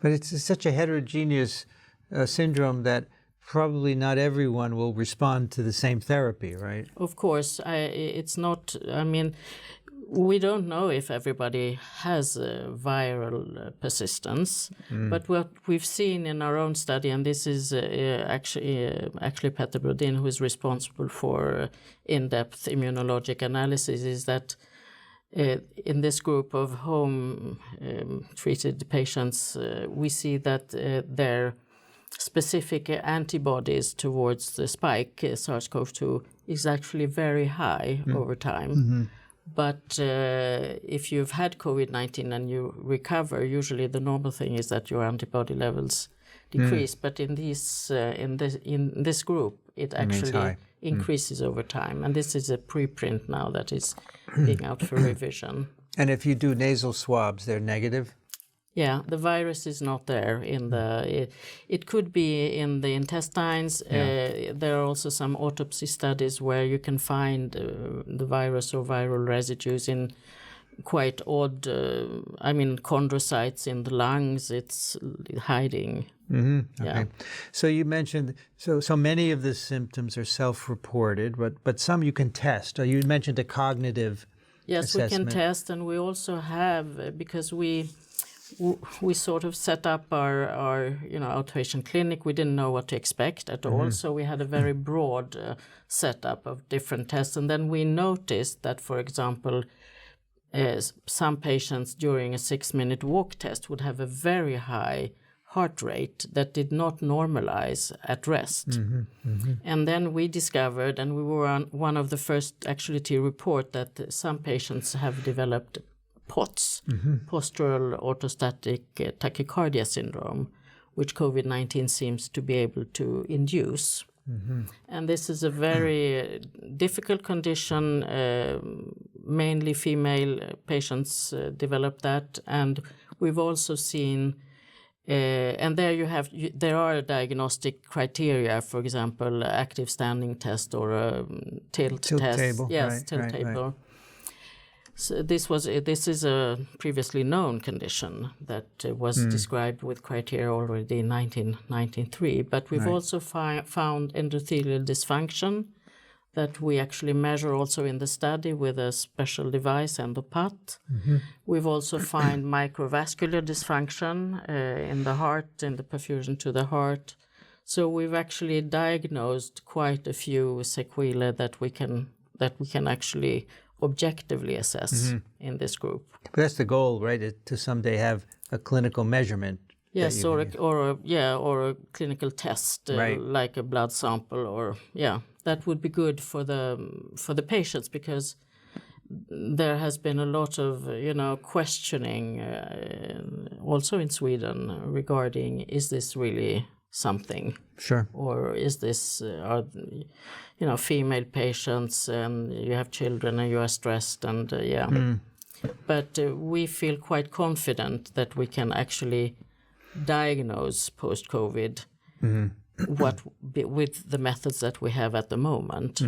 But it's such a heterogeneous syndrome that probably not everyone will respond to the same therapy, right? Of course, it's not, I mean, we don't know if everybody has viral persistence, but what we've seen in our own study, and this is actually Peter Brodin, who is responsible for in-depth immunologic analysis, is that in this group of home treated patients, we see that their specific antibodies towards the spike SARS-CoV-2 is actually very high over time. But if you've had COVID-19 and you recover, usually the normal thing is that your antibody levels decrease. But in this group, it actually increases over time. And this is a preprint now that is being out for revision. And if you do nasal swabs, they're negative? Yeah, the virus is not there in the. It could be in the intestines. There are also some autopsy studies where you can find the virus or viral residues in quite odd. Chondrocytes in the lungs. It's hiding. Okay. Yeah. So you mentioned so many of the symptoms are self-reported, but some you can test. You mentioned a cognitive. Yes, assessment. we can test, and we also have because we sort of set up our outpatient clinic. We didn't know what to expect at all, so we had a very broad setup of different tests. And then we noticed that, for example, some patients during a 6-minute walk test would have a very high heart rate that did not normalize at rest. And then we discovered, and we were one of the first actually to report, that some patients have developed POTS, postural orthostatic tachycardia syndrome, which COVID-19 seems to be able to induce. And this is a very difficult condition. Mainly female patients develop that. And we've also seen, and there are diagnostic criteria, for example, active standing test or a tilt test. Table. Yes, tilt table. So this is a previously known condition that was described with criteria already in 1993. But we've also found endothelial dysfunction that we actually measure also in the study with a special device, EndoPAT. We've also found microvascular dysfunction in the heart, in the perfusion to the heart. So we've actually diagnosed quite a few sequelae that we can actually objectively assess in this group. But that's the goal, right? To someday have a clinical measurement. Yes, or a clinical test, like a blood sample, that would be good for the patients, because there has been a lot of questioning also in Sweden regarding, is this really something? Sure. Or is this female patients and you have children and you are stressed and But we feel quite confident that we can actually diagnose post-COVID with the methods that we have at the moment.